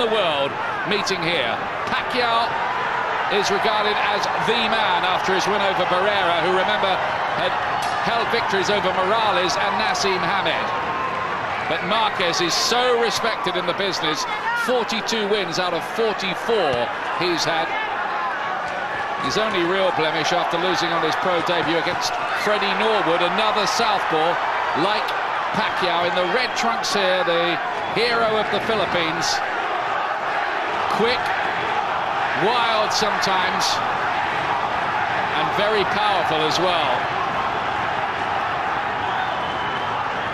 the world meeting here. Pacquiao is regarded as the man after his win over Barrera, who, remember, had held victories over Morales and Nassim Hamed. But Marquez is so respected in the business. 42 wins out of 44 he's had. His only real blemish after losing on his pro debut against Freddie Norwood, another southpaw like Pacquiao in the red trunks here, the hero of the Philippines. Quick, wild sometimes, and very powerful as well.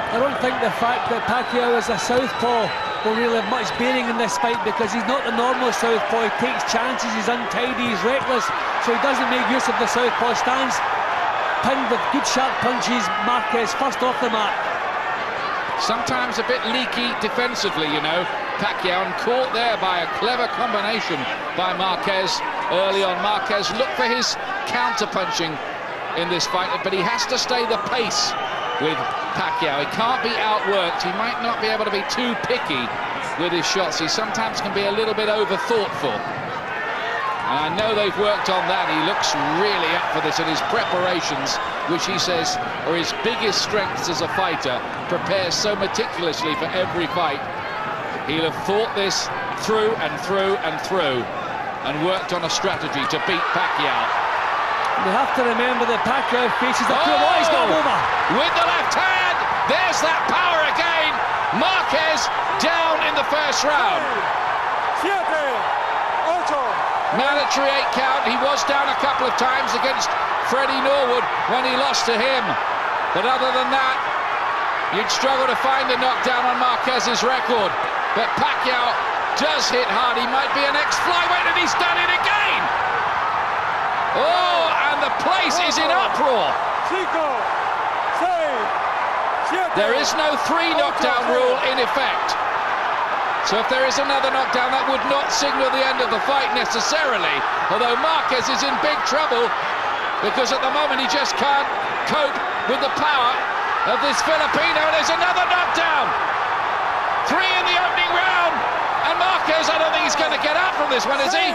I don't think the fact that Pacquiao is a southpaw will really have much bearing in this fight, because he's not the normal southpaw. He takes chances, he's untidy, he's reckless, so he doesn't make use of the southpaw stance. Pinned with good sharp punches, Marquez first off the mat. Sometimes a bit leaky defensively, you know, Pacquiao, and caught there by a clever combination by Marquez early on. Marquez looked for his counter-punching in this fight, but he has to stay the pace with Pacquiao. He can't be outworked. He might not be able to be too picky with his shots. He sometimes can be a little bit over-thoughtful. And I know they've worked on that. He looks really up for this, and his preparations, which he says are his biggest strengths as a fighter, prepares so meticulously for every fight. He'll have thought this through and through and through, and worked on a strategy to beat Pacquiao. We have to remember that Pacquiao faces the he's got him over. With the left hand, there's that power again. Marquez down in the first round. Mandatory 8 count. He was down a couple of times against Freddie Norwood when he lost to him. But other than that, you'd struggle to find a knockdown on Marquez's record. But Pacquiao does hit hard. He might be an ex-flyweight, and he's done it again. Oh, and the place is in uproar. There is no 3 knockdown rule in effect. So if there is another knockdown, that would not signal the end of the fight necessarily. Although Marquez is in big trouble, because at the moment he just can't cope with the power of this Filipino. There's another knockdown. 3 in the opening round. And Marquez, I don't think he's going to get out from this one, is he?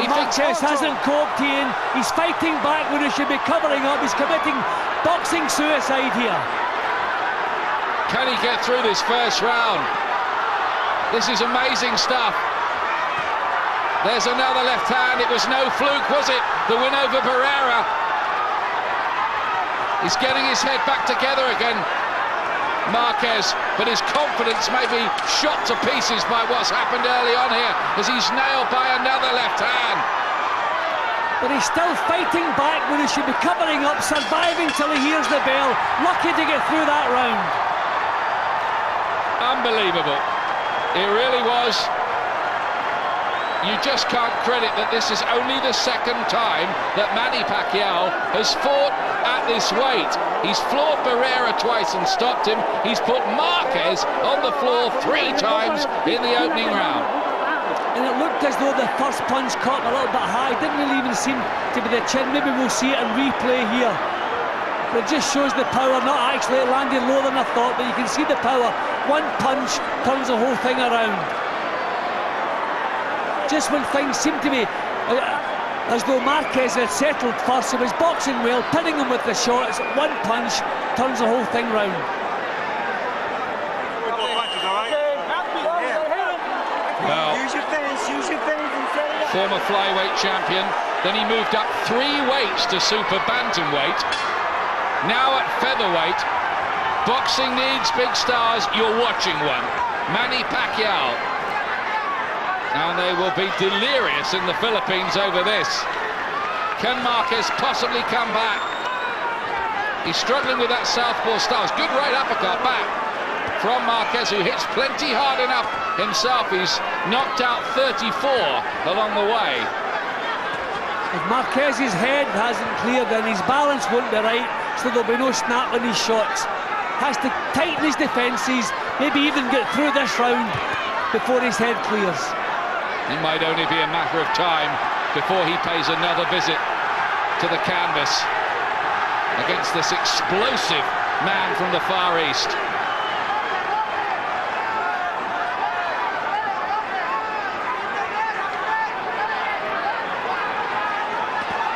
Marquez hasn't coped, Ian. He's fighting back when he should be covering up. He's committing boxing suicide here. Can he get through this first round? This is amazing stuff. There's another left hand. It was no fluke, was it? The win over Barrera. He's getting his head back together again, Marquez, but his confidence may be shot to pieces by what's happened early on here, as he's nailed by another left hand. But he's still fighting back when he should be covering up, surviving till he hears the bell. Lucky to get through that round. Unbelievable. It really was. You just can't credit that this is only the second time that Manny Pacquiao has fought at this weight. He's floored Barrera twice and stopped him. He's put Marquez on the floor 3 times in the opening round. And it looked as though the first punch caught a little bit high. Didn't really even seem to be the chin. Maybe we'll see it in replay here. But it just shows the power. Not actually, it landed lower than I thought, but you can see the power. One punch turns the whole thing around. Just when things seem to be as though Marquez had settled first, he was boxing well, pinning him with the shots. One punch turns the whole thing round. Well, former flyweight champion, then he moved up 3 weights to super bantamweight. Now at featherweight. Boxing needs big stars. You're watching one. Manny Pacquiao. And they will be delirious in the Philippines over this. Can Marquez possibly come back? He's struggling with that southpaw stance. Good right uppercut back from Marquez, who hits plenty hard enough himself. He's knocked out 34 along the way. If Marquez's head hasn't cleared, then his balance won't be right, so there'll be no snap on his shots. Has to tighten his defences, maybe even get through this round before his head clears. It might only be a matter of time before he pays another visit to the canvas against this explosive man from the Far East.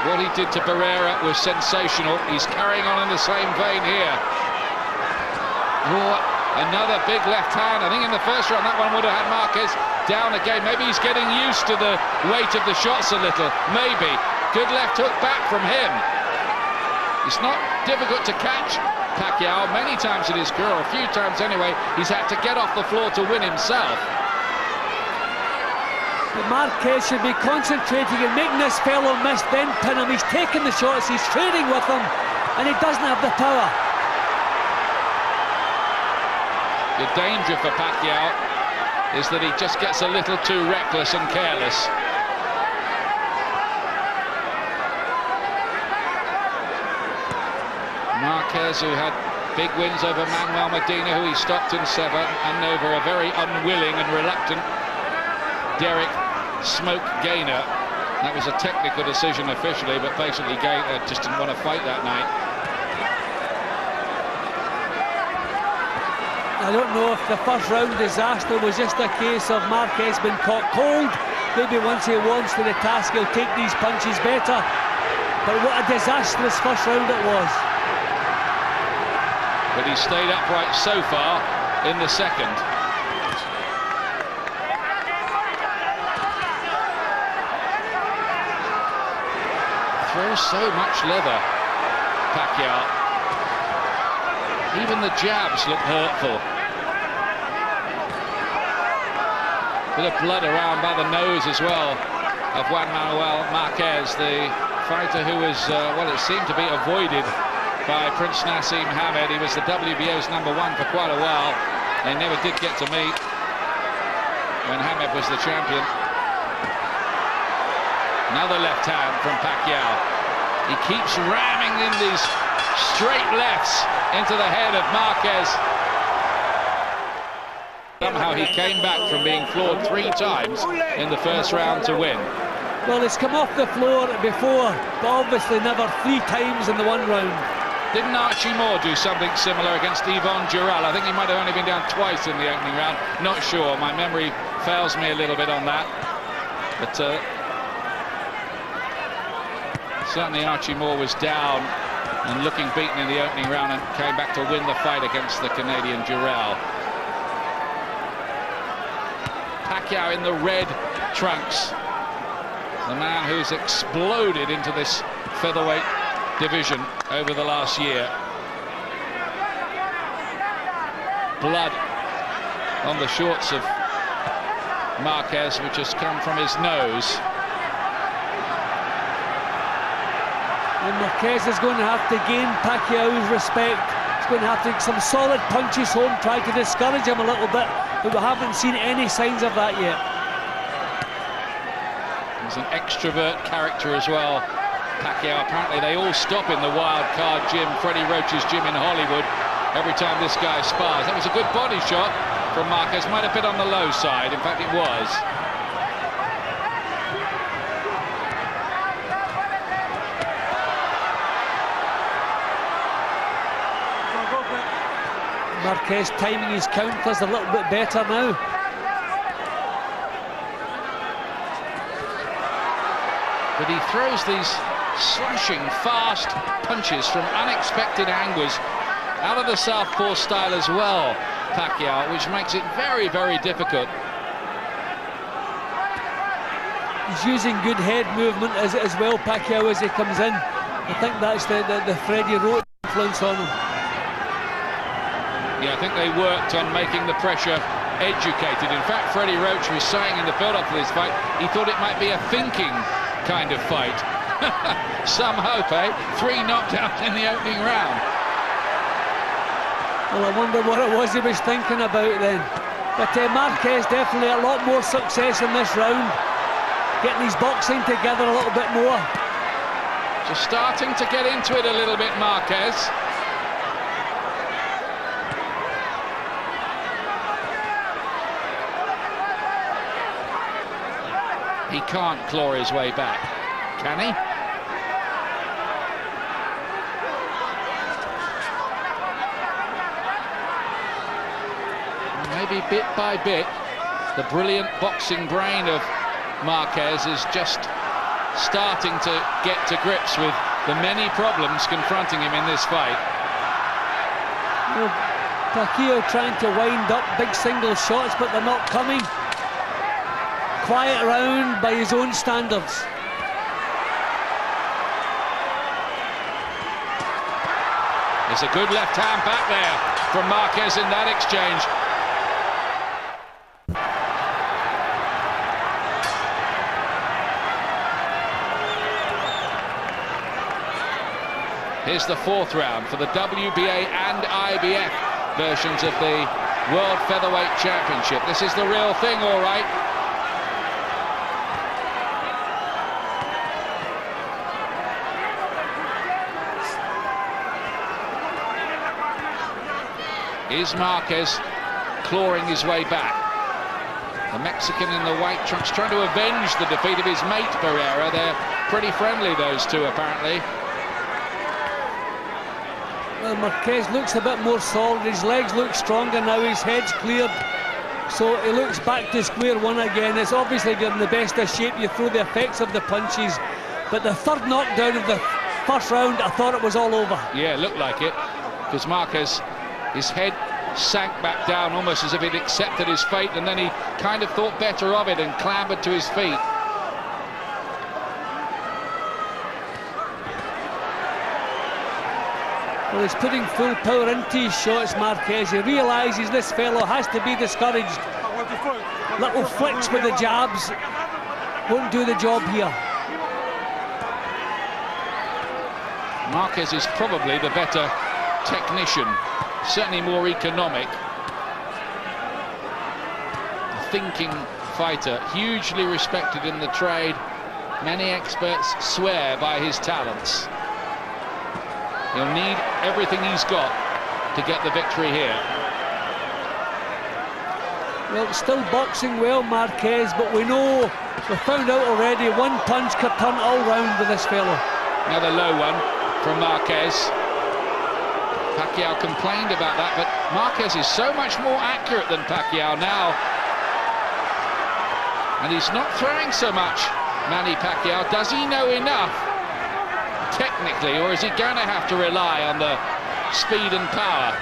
What he did to Barrera was sensational. He's carrying on in the same vein here. Oh, another big left hand. I think in the first round that one would have had Marquez down again. Maybe he's getting used to the weight of the shots a little. Maybe. Good left hook back from him. It's not difficult to catch Pacquiao. Many times in his career, or a few times anyway, he's had to get off the floor to win himself. But Marquez should be concentrating and making this fellow miss, then pin him. He's taking the shots, he's trading with him, and he doesn't have the power. The danger for Pacquiao is that he just gets a little too reckless and careless. Marquez, who had big wins over Manuel Medina, who he stopped in 7, and over a very unwilling and reluctant Derek Smoke Gaynor. That was a technical decision officially, but basically Gaynor just didn't want to fight that night. I don't know if the first round disaster was just a case of Marquez being caught cold. Maybe once he wants to the task, he'll take these punches better. But what a disastrous first round it was. But he stayed upright so far in the second. Throws so much leather, Pacquiao. Even the jabs look hurtful. Bit of blood around by the nose as well of Juan Manuel Marquez, the fighter who was, well, it seemed to be avoided by Prince Nassim Hamed. He was the WBO's #1 for quite a while. They never did get to meet when Hamed was the champion. Another left hand from Pacquiao. He keeps ramming in these straight lefts into the head of Marquez. Somehow he came back from being floored 3 times in the first round to win. Well, he's come off the floor before, but obviously never 3 times in the 1 round. Didn't Archie Moore do something similar against Yvonne Dural? I think he might have only been down twice in the opening round. Not sure. My memory fails me a little bit on that. But certainly Archie Moore was down and looking beaten in the opening round and came back to win the fight against the Canadian Dural. Pacquiao in the red trunks. The man who's exploded into this featherweight division over the last year. Blood on the shorts of Marquez, which has come from his nose. And Marquez is going to have to gain Pacquiao's respect. He's going to have to get some solid punches home, try to discourage him a little bit, but we haven't seen any signs of that yet. He's an extrovert character as well, Pacquiao. Apparently they all stop in the wild card gym, Freddie Roach's gym in Hollywood, every time this guy spars. That was a good body shot from Marquez. Might have been on the low side. In fact, it was. Marquez timing his counters a little bit better now. But he throws these slashing, fast punches from unexpected angles out of the southpaw style as well, Pacquiao, which makes it very, very difficult. He's using good head movement as well, Pacquiao, as he comes in. I think that's the Freddie Roach influence on him. Yeah, I think they worked on making the pressure educated. In fact, Freddie Roach was saying in the build-up to this fight, he thought it might be a thinking kind of fight. Some hope, eh? 3 knockdowns in the opening round. Well, I wonder what it was he was thinking about then. But Marquez definitely a lot more success in this round, getting his boxing together a little bit more. Just starting to get into it a little bit, Marquez. He can't claw his way back, can he? Maybe bit by bit, the brilliant boxing brain of Marquez is just starting to get to grips with the many problems confronting him in this fight. Well, Pacquiao trying to wind up big single shots, but they're not coming. Quiet round by his own standards. There's a good left hand back there from Marquez in that exchange. Here's the fourth round for the WBA and IBF versions of the World Featherweight Championship. This is the real thing, all right. Is Marquez clawing his way back? The Mexican in the white trunks trying to avenge the defeat of his mate Pereira. They're pretty friendly, those two, apparently. Well, Marquez looks a bit more solid. His legs look stronger now. His head's cleared. So he looks back to square one again. It's obviously you're in the best of shape. You throw the effects of the punches. But the third knockdown of the first round, I thought it was all over. Yeah, it looked like it. Because Marquez, his head sank back down almost as if he'd accepted his fate, and then he kind of thought better of it and clambered to his feet. Well, he's putting full power into his shots, Marquez. He realises this fellow has to be discouraged. Little flicks with the jabs won't do the job here. Marquez is probably the better technician, certainly more economic. A thinking fighter, hugely respected in the trade. Many experts swear by his talents. He'll need everything he's got to get the victory here. Well, still boxing well, Marquez, but we know, we found out already, one punch could turn all round with this fellow. Another low one from Marquez. Pacquiao complained about that, but Marquez is so much more accurate than Pacquiao now. And he's not throwing so much, Manny Pacquiao. Does he know enough technically, or is he going to have to rely on the speed and power?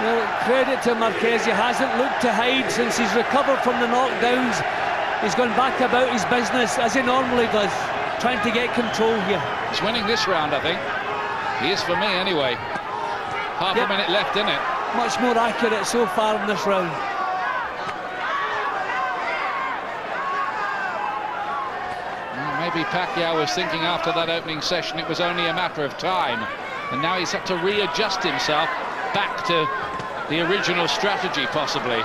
Well, credit to Marquez. He hasn't looked to hide since he's recovered from the knockdowns. He's gone back about his business as he normally does, trying to get control here. He's winning this round, I think. He is for me anyway. Half a minute left in it. Much more accurate so far in this round. Maybe Pacquiao was thinking after that opening session it was only a matter of time, and now he's had to readjust himself back to the original strategy, possibly.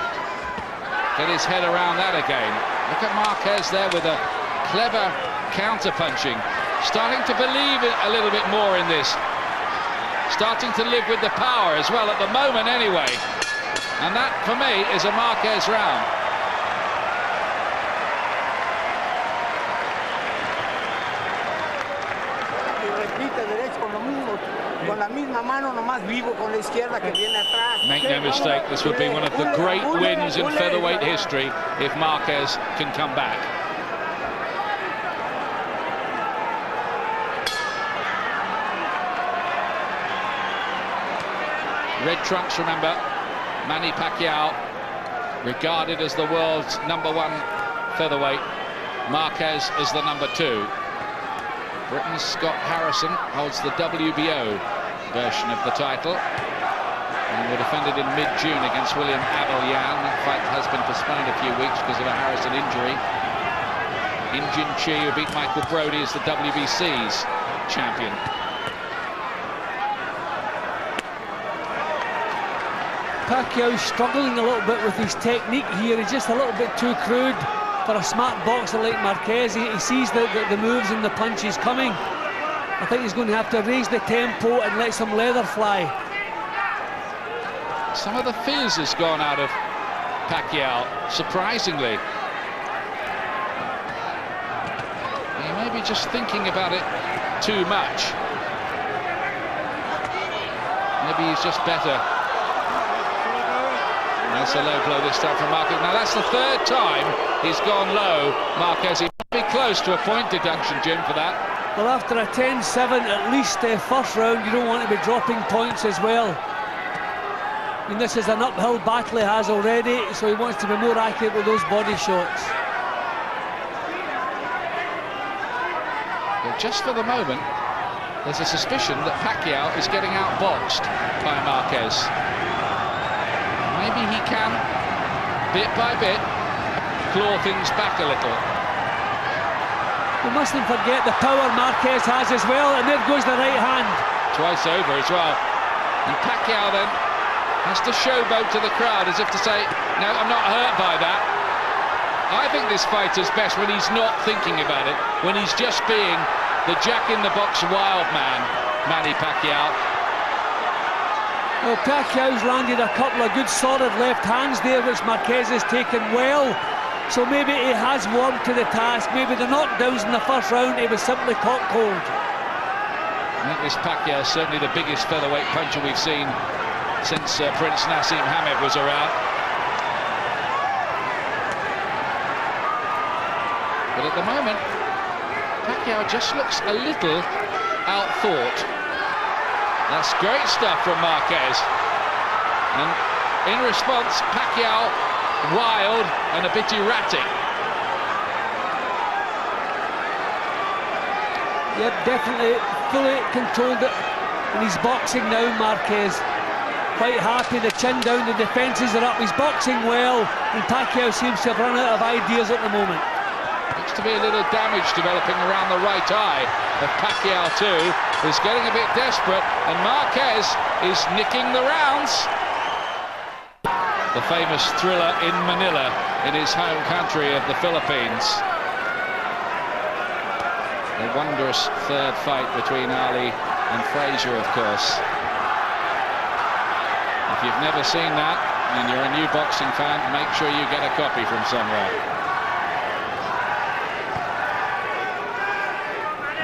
Get his head around that again. Look at Marquez there with a clever counter-punching. Starting to believe a little bit more in this. Starting to live with the power as well, at the moment anyway. And that, for me, is a Marquez round. Make no mistake, this would be one of the great wins in featherweight history if Marquez can come back. Red trunks, remember, Manny Pacquiao, regarded as the world's #1 featherweight. Marquez as the #2. Britain's Scott Harrison holds the WBO version of the title and were defended in mid-June against William Avellan. That fight has been postponed a few weeks because of a Harrison injury. Injin Chi, who beat Michael Brody, is the WBC's champion. Pacquiao's struggling a little bit with his technique here. He's just a little bit too crude for a smart boxer like Marquez. He sees the moves and the punches coming. I think he's going to have to raise the tempo and let some leather fly. Some of the fizz has gone out of Pacquiao, surprisingly. He may be just thinking about it too much. Maybe he's just better That's a low blow this time from Marquez. Now that's the third time he's gone low, Marquez. He might be close to a point deduction, Jim, for that. Well, after a 10-7, at least first round, you don't want to be dropping points as well. I mean, this is an uphill battle he has already, so he wants to be more accurate with those body shots. But just for the moment, there's a suspicion that Pacquiao is getting outboxed by Marquez. Maybe he can, bit by bit, claw things back a little. We mustn't forget the power Marquez has as well, and there goes the right hand. Twice over as well. And Pacquiao then has to showboat to the crowd as if to say, no, I'm not hurt by that. I think this fight is best when he's not thinking about it, when he's just being the jack-in-the-box wild man, Manny Pacquiao. Well, Pacquiao's landed a couple of good solid left hands there, which Marquez has taken well. So maybe he has warmed to the task. Maybe the knockdowns in the first round, he was simply caught cold. I think this Pacquiao is certainly the biggest featherweight puncher we've seen since Prince Nassim Hamed was around. But at the moment, Pacquiao just looks a little outthought. That's great stuff from Marquez. And in response, Pacquiao wild and a bit erratic. Yep, definitely fully controlled it. And he's boxing now, Marquez. Quite happy, the chin down, the defences are up. He's boxing well, and Pacquiao seems to have run out of ideas at the moment. Looks to be a little damage developing around the right eye of Pacquiao too. He's getting a bit desperate, and Marquez is nicking the rounds. The famous thriller in Manila, in his home country of the Philippines. The wondrous third fight between Ali and Frazier, of course. If you've never seen that and you're a new boxing fan, make sure you get a copy from somewhere.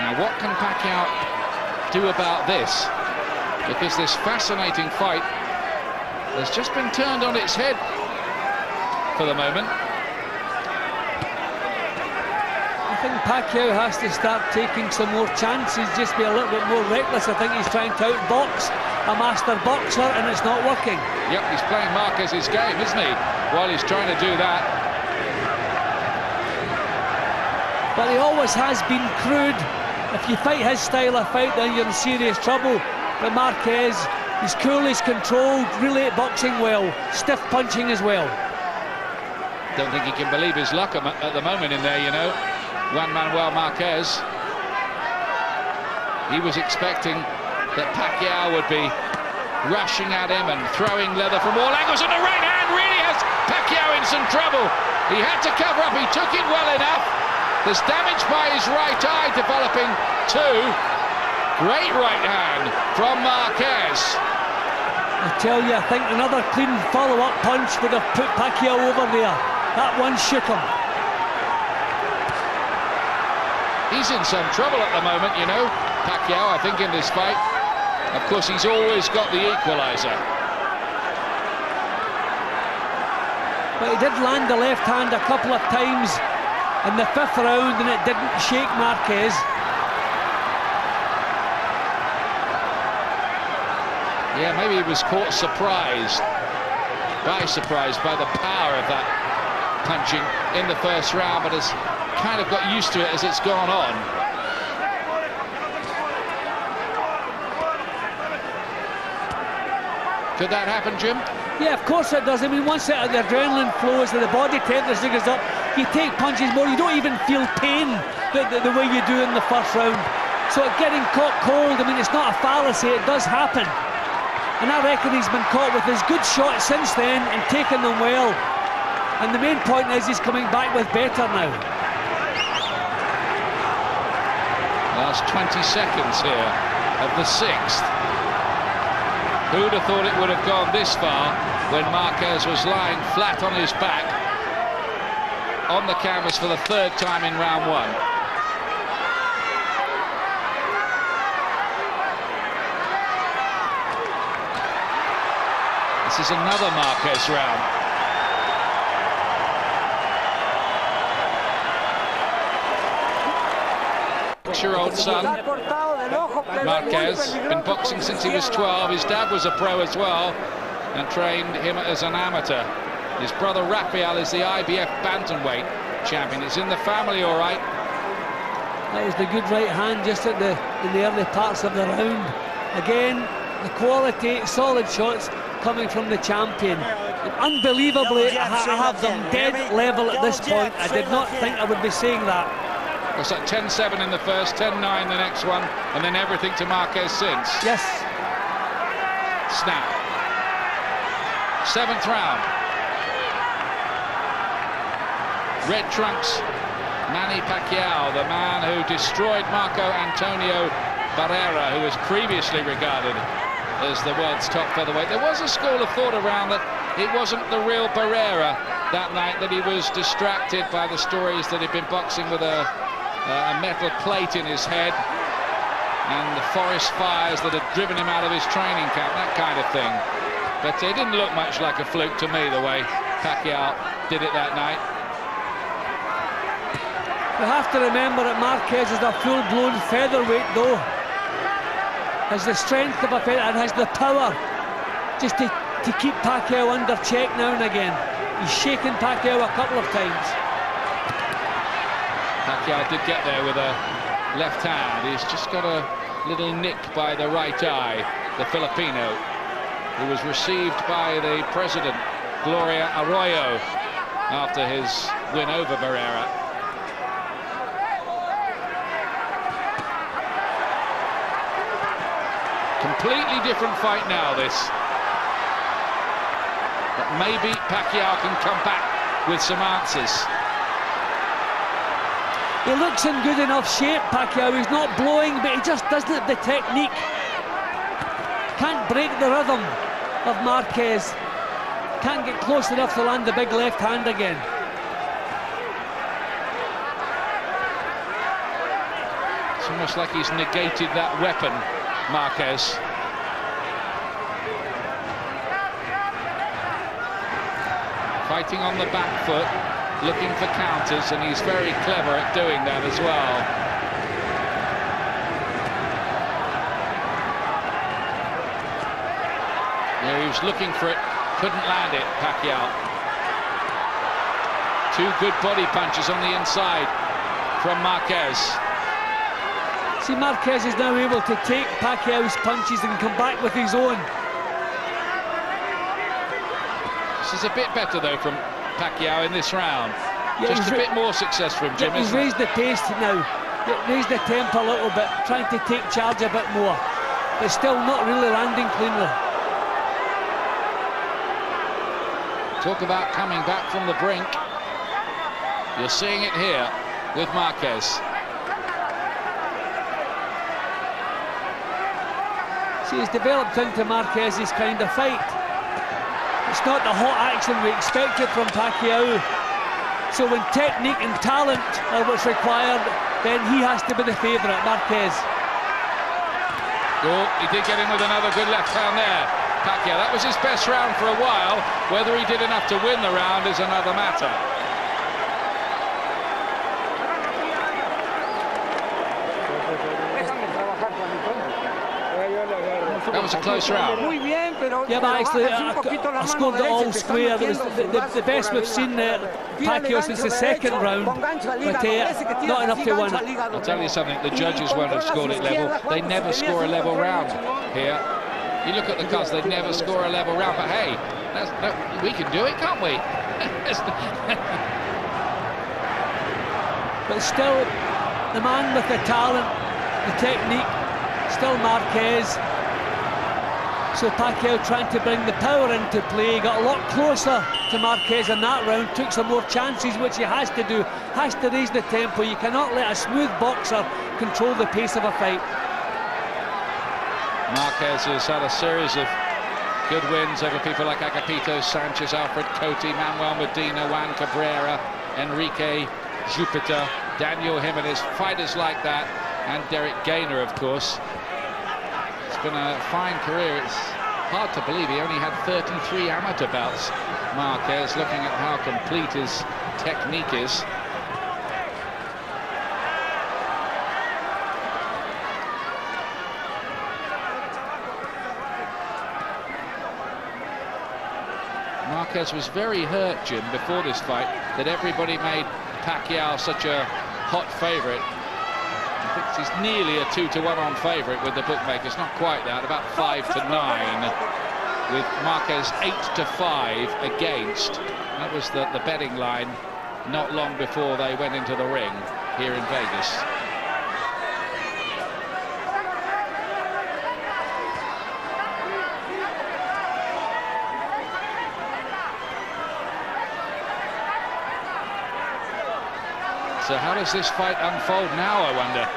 Now, what can Pacquiao do about this? Because this fascinating fight has just been turned on its head for the moment. I think Pacquiao has to start taking some more chances, just be a little bit more reckless. I think he's trying to outbox a master boxer, and it's not working. Yep, he's playing Marquez's game, isn't he? While he's trying to do that. But he always has been crude. If you fight his style of fight, then you're in serious trouble. But Marquez, he's cool, he's controlled, really boxing well, stiff punching as well. Don't think he can believe his luck at the moment in there, you know. Juan Manuel Marquez. He was expecting that Pacquiao would be rushing at him and throwing leather from all angles, and the right hand really has Pacquiao in some trouble. He had to cover up, he took it well enough. There's damage by his right eye developing too. Great right hand from Marquez. I tell you, I think another clean follow-up punch would have put Pacquiao over there. That one shook him. He's in some trouble at the moment, you know, Pacquiao, I think, in this fight. Of course, he's always got the equaliser. But he did land the left hand a couple of times in the fifth round, and it didn't shake Marquez. Yeah, maybe he was caught by surprise by the power of that punching in the first round, but has kind of got used to it as it's gone on. Could that happen, Jim? Yeah, of course it does. I mean, once the adrenaline flows and the body temperature goes up, you take punches more, you don't even feel pain the way you do in the first round. So getting caught cold, I mean, it's not a fallacy, it does happen. And I reckon he's been caught with his good shots since then and taken them well. And the main point is he's coming back with better now. Last 20 seconds here of the sixth. Who'd have thought it would have gone this far when Marquez was lying flat on his back on the canvas for the third time in round one. This is another Marquez round. 6-year-old son, Marquez, been boxing since he was 12. His dad was a pro as well and trained him as an amateur. His brother Rafael is the IBF bantamweight champion. It's in the family, all right. That was the good right hand just in the early parts of the round. Again, the quality, solid shots coming from the champion. And unbelievably, I have them dead level at this point. I did not think I would be saying that. It's like 10-7 in the first, 10-9 the next one, and then everything to Marquez since. Yes. Snap. 7th round. Red trunks, Manny Pacquiao, the man who destroyed Marco Antonio Barrera, who was previously regarded as the world's top featherweight. There was a school of thought around that it wasn't the real Barrera that night, that he was distracted by the stories that he'd been boxing with a metal plate in his head and the forest fires that had driven him out of his training camp, that kind of thing. But it didn't look much like a fluke to me, the way Pacquiao did it that night. You have to remember that Marquez is a full-blown featherweight, though. Has the strength of a feather and has the power just to keep Pacquiao under check now and again. He's shaken Pacquiao a couple of times. Pacquiao did get there with a left hand. He's just got a little nick by the right eye, the Filipino, who was received by the president, Gloria Arroyo, after his win over Barrera. Completely different fight now, this. But maybe Pacquiao can come back with some answers. He looks in good enough shape, Pacquiao. He's not blowing, but he just doesn't have the technique. Can't break the rhythm of Marquez. Can't get close enough to land the big left hand again. It's almost like he's negated that weapon, Marquez. Fighting on the back foot, looking for counters, and he's very clever at doing that as well. Yeah, he was looking for it, couldn't land it, Pacquiao. Two good body punches on the inside from Marquez. See, Marquez is now able to take Pacquiao's punches and come back with his own. This is a bit better, though, from Pacquiao in this round. Yeah, just a bit more success from Jim, he's raised the pace now, raised the tempo a little bit, trying to take charge a bit more, but still not really landing cleanly. Talk about coming back from the brink. You're seeing it here with Marquez. See, he's developed into Marquez's kind of fight. It's not the hot action we expected from Pacquiao. So when technique and talent are what's required, then he has to be the favourite, Marquez. Oh, he did get in with another good left hand there, Pacquiao. That was his best round for a while. Whether he did enough to win the round is another matter. That was a close round. Yeah, but actually, I scored it all square. It was the best we've seen Pacquiao since the second round, but not enough to win it. I'll tell you something, the judges won't have scored it level. They never score a level round here. You look at the cards, they never score a level round, but hey, we can do it, can't we? But still, the man with the talent, the technique, still Marquez. So Pacquiao trying to bring the power into play, got a lot closer to Marquez in that round, took some more chances, which he has to do, has to raise the tempo. You cannot let a smooth boxer control the pace of a fight. Marquez has had a series of good wins over people like Agapito Sanchez, Alfred Cote, Manuel Medina, Juan Cabrera, Enrique Jupiter, Daniel Jimenez, fighters like that, and Derek Gainer, of course. It's been a fine career. It's hard to believe he only had 33 amateur bouts, Marquez, looking at how complete his technique is. Marquez was very hurt, Jim, before this fight, that everybody made Pacquiao such a hot favourite. I think he's nearly a 2-to-1 on favourite with the bookmakers, not quite that, about 5-to-9, with Marquez 8-to-5 against. That was the betting line not long before they went into the ring here in Vegas. So how does this fight unfold now, I wonder?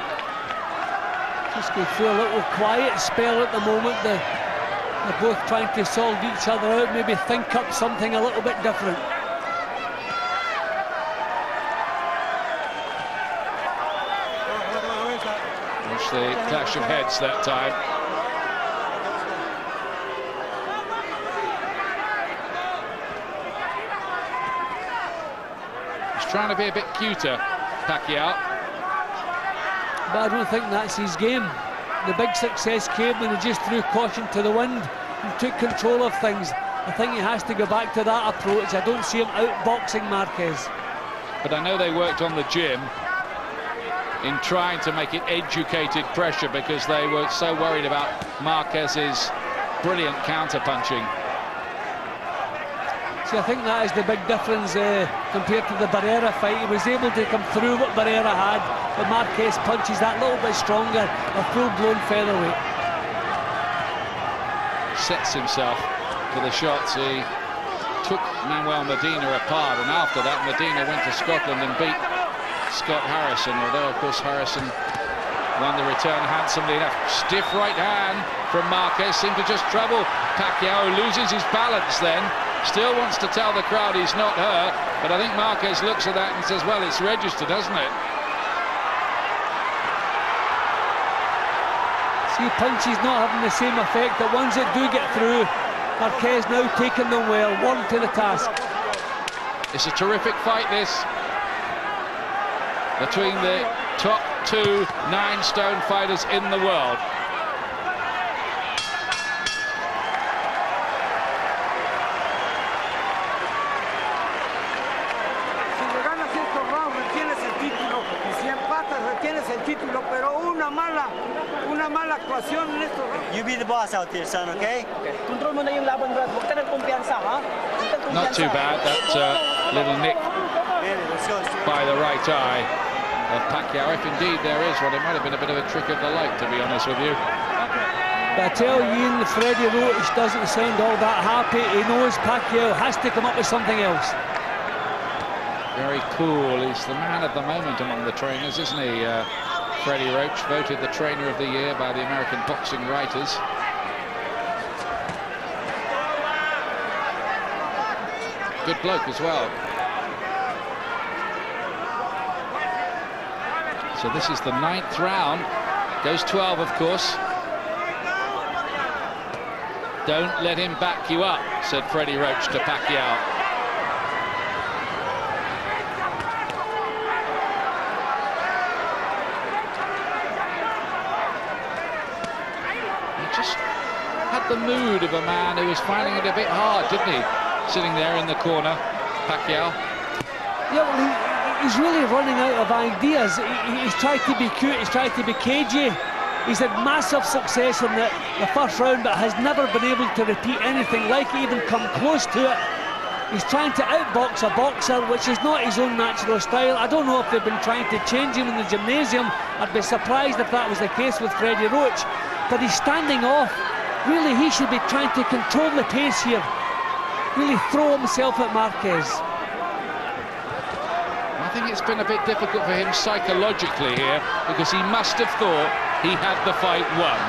Just go through a little quiet spell at the moment. They're both trying to solve each other out, maybe think up something a little bit different. Watch the clash of heads that time. He's trying to be a bit cuter, Pacquiao. But I don't think that's his game. The big success came when he just threw caution to the wind and took control of things. I think he has to go back to that approach. I don't see him outboxing Marquez. But I know they worked on the gym in trying to make it educated pressure because they were so worried about Marquez's brilliant counter-punching. See, I think that is the big difference compared to the Barrera fight. He was able to come through what Barrera had, but Marquez punches that little bit stronger, a full-blown featherweight. Sets himself for the shots. He took Manuel Medina apart, and after that Medina went to Scotland and beat Scott Harrison, although of course Harrison won the return handsomely enough. Stiff right hand from Marquez seemed to just trouble Pacquiao, who loses his balance then. Still wants to tell the crowd he's not hurt, but I think Marquez looks at that and says, well, it's registered, hasn't it? See, punches not having the same effect. The ones that do get through, Marquez now taking them well, one to the task. It's a terrific fight, this, between the top two 9-stone fighters in the world. You be the boss out there, son, okay? Control mo na yung laban, Brad. Huwag ka ng kumpiyansa, ha? Not too bad, that little nick by the right eye of Pacquiao. If indeed there is one, it might have been a bit of a trick of the light, to be honest with you. But I tell you, Ian, Freddie Roach doesn't sound all that happy. He knows Pacquiao has to come up with something else. Very cool. He's the man of the moment among the trainers, isn't he? Freddie Roach, voted the trainer of the year by the American boxing writers. Good bloke as well. So this is the 9th round. Goes 12, of course. Don't let him back you up, said Freddie Roach to Pacquiao. The mood of a man who was finding it a bit hard, didn't he? Sitting there in the corner, Pacquiao. Yeah, well, he's really running out of ideas. He's tried to be cute, he's tried to be cagey. He's had massive success in the first round, but has never been able to repeat anything like it, even come close to it. He's trying to outbox a boxer, which is not his own natural style. I don't know if they've been trying to change him in the gymnasium. I'd be surprised if that was the case with Freddie Roach. But he's standing off. Really, he should be trying to control the pace here. Really throw himself at Marquez. I think it's been a bit difficult for him psychologically here, because he must have thought he had the fight won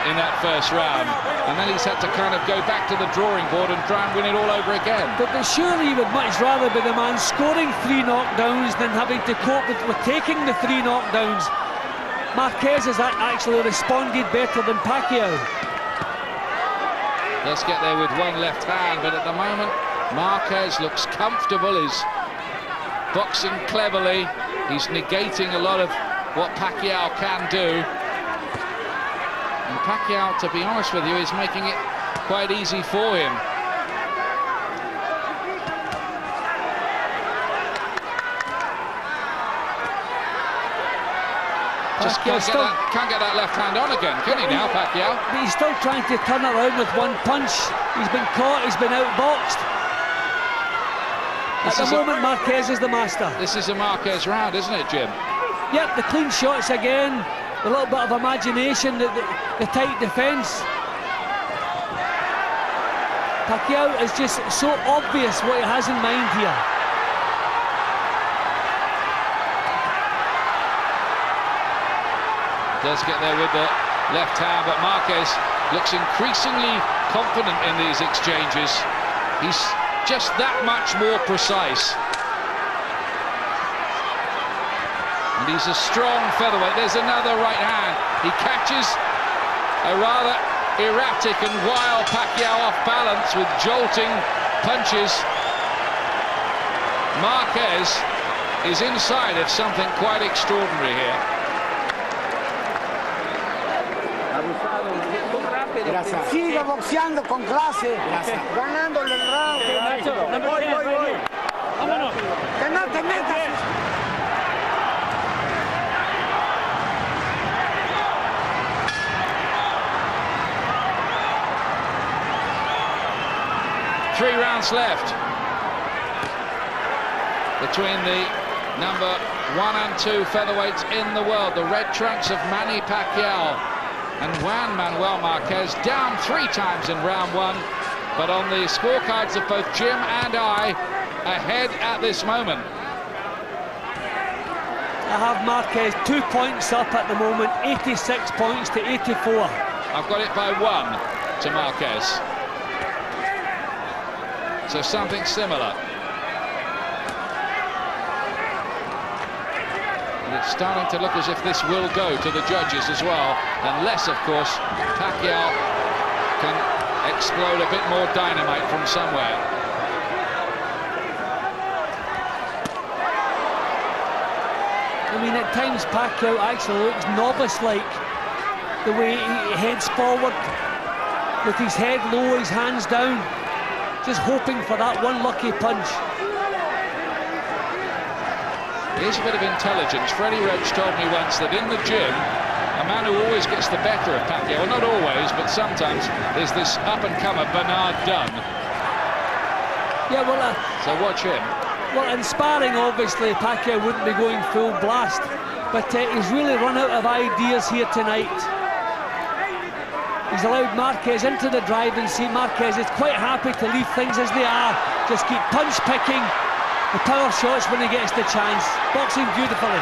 in that first round. And then he's had to kind of go back to the drawing board and try and win it all over again. But surely he would much rather be the man scoring 3 knockdowns than having to cope with taking the 3 knockdowns. Marquez has actually responded better than Pacquiao. Let's get there with one left hand, but at the moment Marquez looks comfortable. He's boxing cleverly. He's negating a lot of what Pacquiao can do. And Pacquiao, to be honest with you, is making it quite easy for him. Just can't get that left hand on again, can he now, Pacquiao? But he's still trying to turn it around with one punch. He's been caught, he's been outboxed. At the moment, Marquez is the master. This is a Marquez round, isn't it, Jim? Yep, the clean shots again, a little bit of imagination, the tight defence. Pacquiao is just so obvious what he has in mind here. Does get there with the left hand, but Marquez looks increasingly confident in these exchanges. He's just that much more precise. And he's a strong featherweight. There's another right hand. He catches a rather erratic and wild Pacquiao off balance with jolting punches. Marquez is inside of something quite extraordinary here. Siga boxeando con clase, ganándole el round. Voy. Vámonos. Que no te metas. Three rounds left between the number 1 and 2 featherweights in the world. The red trunks of Manny Pacquiao and Juan Manuel Marquez, down 3 times in round 1, but on the scorecards of both Jim and I, ahead at this moment. I have Marquez 2 points up at the moment, 86 points to 84. I've got it by 1 to Marquez. So something similar. And it's starting to look as if this will go to the judges as well, unless, of course, Pacquiao can explode a bit more dynamite from somewhere. I mean, at times Pacquiao actually looks novice-like, the way he heads forward with his head low, his hands down, just hoping for that one lucky punch. Here's a bit of intelligence. Freddie Roach told me once that in the gym, a man who always gets the better of Pacquiao, well, not always, but sometimes, is this up-and-comer Bernard Dunn. Yeah, well, so watch him. Well, in sparring, obviously, Pacquiao wouldn't be going full blast, but he's really run out of ideas here tonight. He's allowed Marquez into the driving seat. Marquez is quite happy to leave things as they are. Just keep punch picking the power shots when he gets the chance. Boxing beautifully.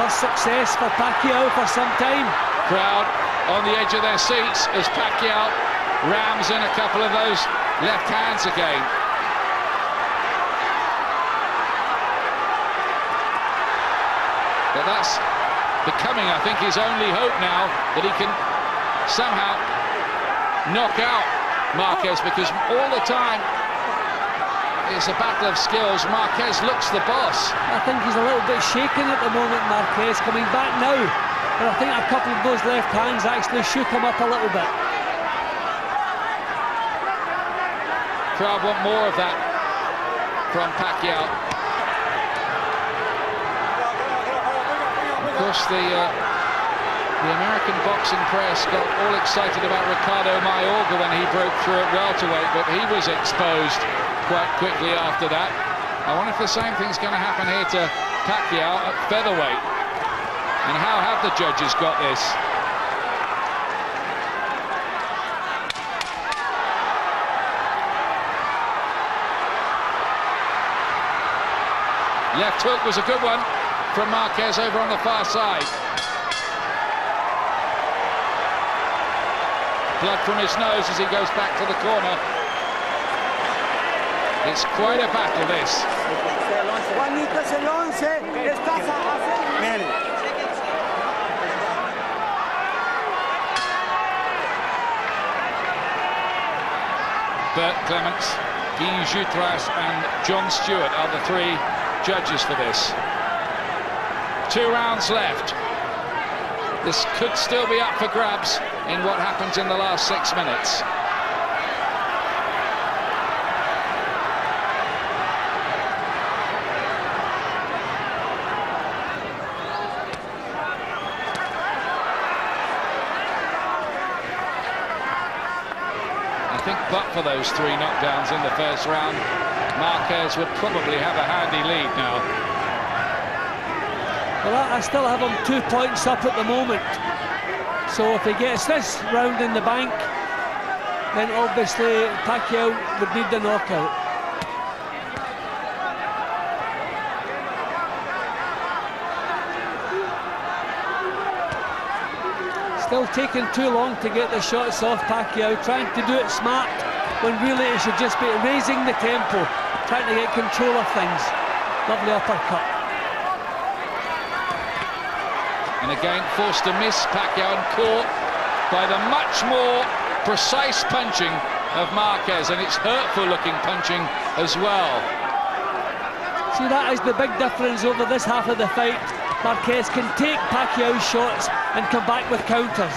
First success for Pacquiao for some time. Crowd on the edge of their seats as Pacquiao rams in a couple of those left hands again. But that's becoming, I think, his only hope now, that he can somehow knock out Marquez, because all the time it's a battle of skills. Marquez looks the boss. I think he's a little bit shaken at the moment, Marquez, coming back now. But I think a couple of those left hands actually shook him up a little bit. Crowd want more of that from Pacquiao. Of course, the American boxing press got all excited about Ricardo Mayorga when he broke through at welterweight, but he was exposed quite quickly after that. I wonder if the same thing's going to happen here to Pacquiao at featherweight. And how have the judges got this? Left hook was a good one from Marquez over on the far side. Blood from his nose as he goes back to the corner. It's quite a battle, this. Juanito es el 11. Estás a hacer. Bert Clements, Guy Jutras and John Stewart are the 3 judges for this. 2 rounds left. This could still be up for grabs in what happens in the last 6 minutes. think but for those 3 knockdowns in the first round, Marquez would probably have a handy lead now. Well, I still have him 2 points up at the moment. So if he gets this round in the bank, then obviously Pacquiao would need the knockout. Still taking too long to get the shots off Pacquiao, trying to do it smart when really it should just be raising the tempo, trying to get control of things. Lovely uppercut. And again forced to miss Pacquiao and caught by the much more precise punching of Marquez, and it's hurtful looking punching as well. See, that is the big difference over this half of the fight. Marquez can take Pacquiao's shots and come back with counters.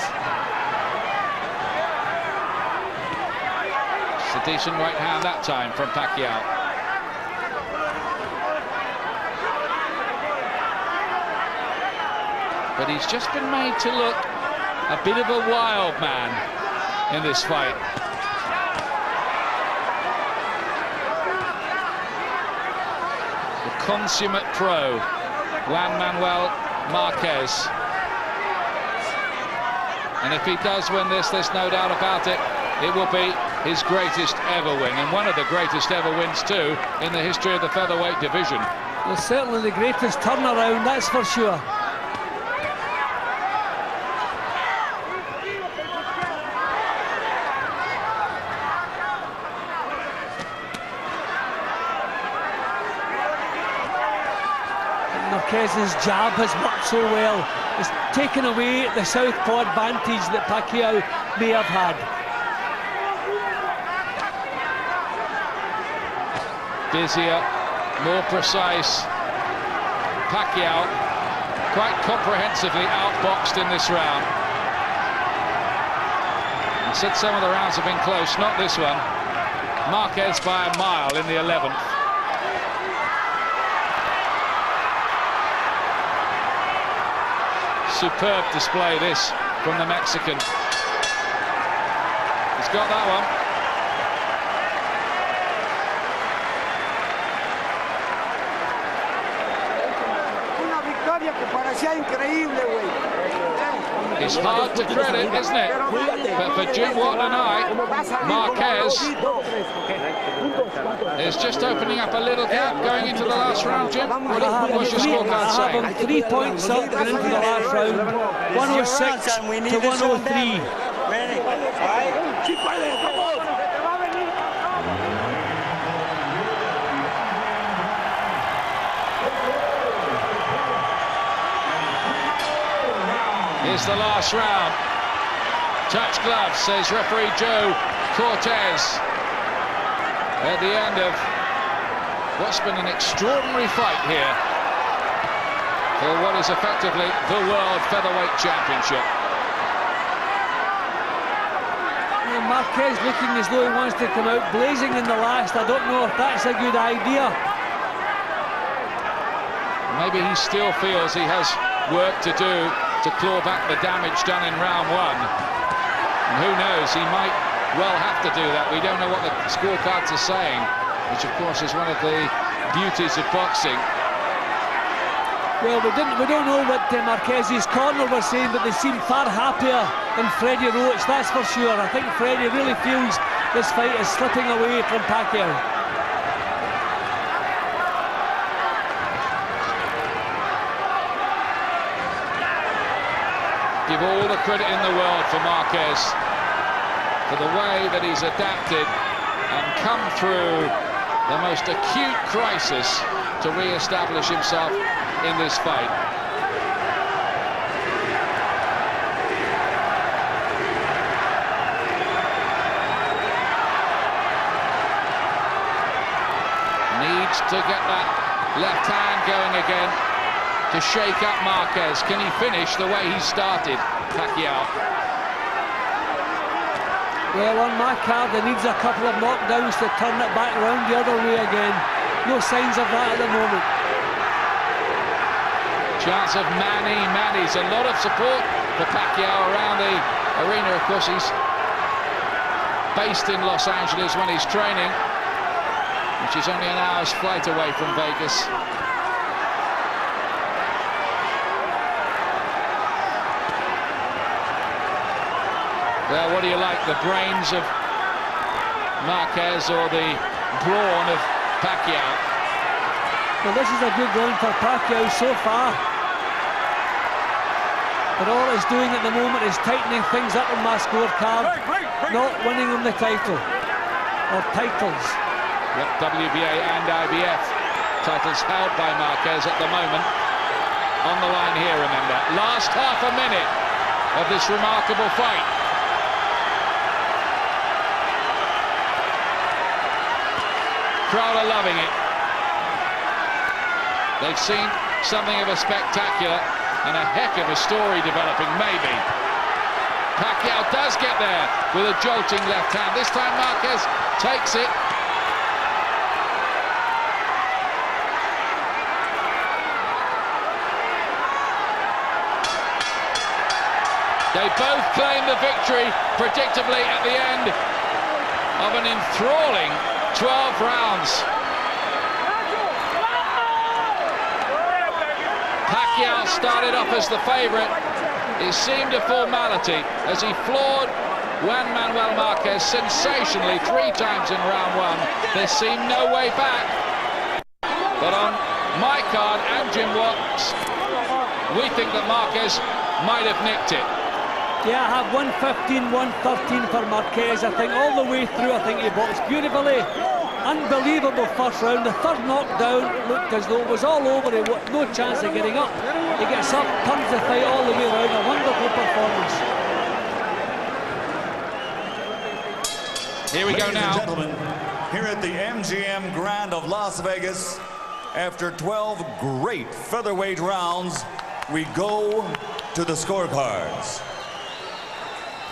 It's a decent right hand that time from Pacquiao. But he's just been made to look a bit of a wild man in this fight. The consummate pro, Juan Manuel Marquez. And if he does win this, there's no doubt about it, it will be his greatest ever win, and one of the greatest ever wins too in the history of the featherweight division. Well, certainly the greatest turnaround, that's for sure. Marquez's jab has worked so well. It's taken away the southpaw advantage that Pacquiao may have had. Busier, more precise. Pacquiao quite comprehensively outboxed in this round. I said some of the rounds have been close, not this one. Marquez by a mile in the 11th. Superb display this from the Mexican. He's got that one. Una victoria que parecía increíble, güey. It's hard to credit, isn't it? But for Jim Watt and I, Marquez is just opening up a little gap going into the last round. Jim, what's your scorecard saying? I have him 3 points up going into the last round, 106 to 103. Here's the last round. Touch gloves, says referee Joe Cortez. At the end of what's been an extraordinary fight here for what is effectively the World Featherweight Championship. Well, Marquez looking as though he wants to come out blazing in the last. I don't know if that's a good idea. Maybe he still feels he has work to do to claw back the damage done in round 1. And who knows, he might well have to do that. We don't know what the scorecards are saying, which of course is one of the beauties of boxing. Well, we don't know what Marquez's corner were saying, but they seem far happier than Freddie Roach, that's for sure. I think Freddie really feels this fight is slipping away from Pacquiao. Give all the credit in the world for Marquez, for the way that he's adapted and come through the most acute crisis to re-establish himself in this fight. Needs to get that left hand going again to shake up Marquez. Can he finish the way he started, Pacquiao? Well, on my card, he needs a couple of knockdowns to turn it back around the other way again. No signs of that at the moment. Chance of Manny's a lot of support for Pacquiao around the arena. Of course, he's based in Los Angeles when he's training, which is only an hour's flight away from Vegas. Well, what do you like, the brains of Marquez or the brawn of Pacquiao? Well, this is a good run for Pacquiao so far. But all he's doing at the moment is tightening things up on my scorecard, not winning on the title, or titles. Yep, WBA and IBF titles held by Marquez at the moment. On the line here, remember. Last half a minute of this remarkable fight. Crowd are loving it. They've seen something of a spectacular and a heck of a story developing, maybe. Pacquiao does get there with a jolting left hand. This time Marquez takes it. They both claim the victory predictably at the end of an enthralling 12 rounds. Pacquiao started off as the favorite. It seemed a formality as he floored Juan Manuel Marquez sensationally 3 times in round 1. There seemed no way back. But on my card and Jim Watt's, we think that Marquez might have nicked it. Yeah, I have 115, 113 for Marquez. I think all the way through, I think he boxed beautifully. Unbelievable first round. The third knockdown looked as though it was all over. He had no chance of getting up. He gets up, turns the fight all the way around. A wonderful performance. Here we go now. Ladies and gentlemen, here at the MGM Grand of Las Vegas, after 12 great featherweight rounds, we go to the scorecards.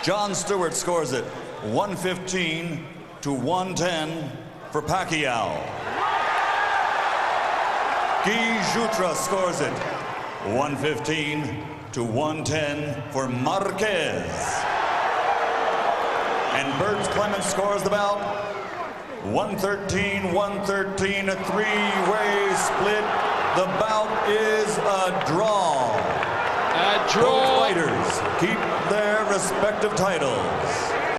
Jon Stewart scores it 115 to 110 for Pacquiao. Guy Jutra scores it 115 to 110 for Marquez. And Bert Clements scores the bout 113-113, a 3-way split. The bout is a draw. A draw. Both fighters keep their respective titles.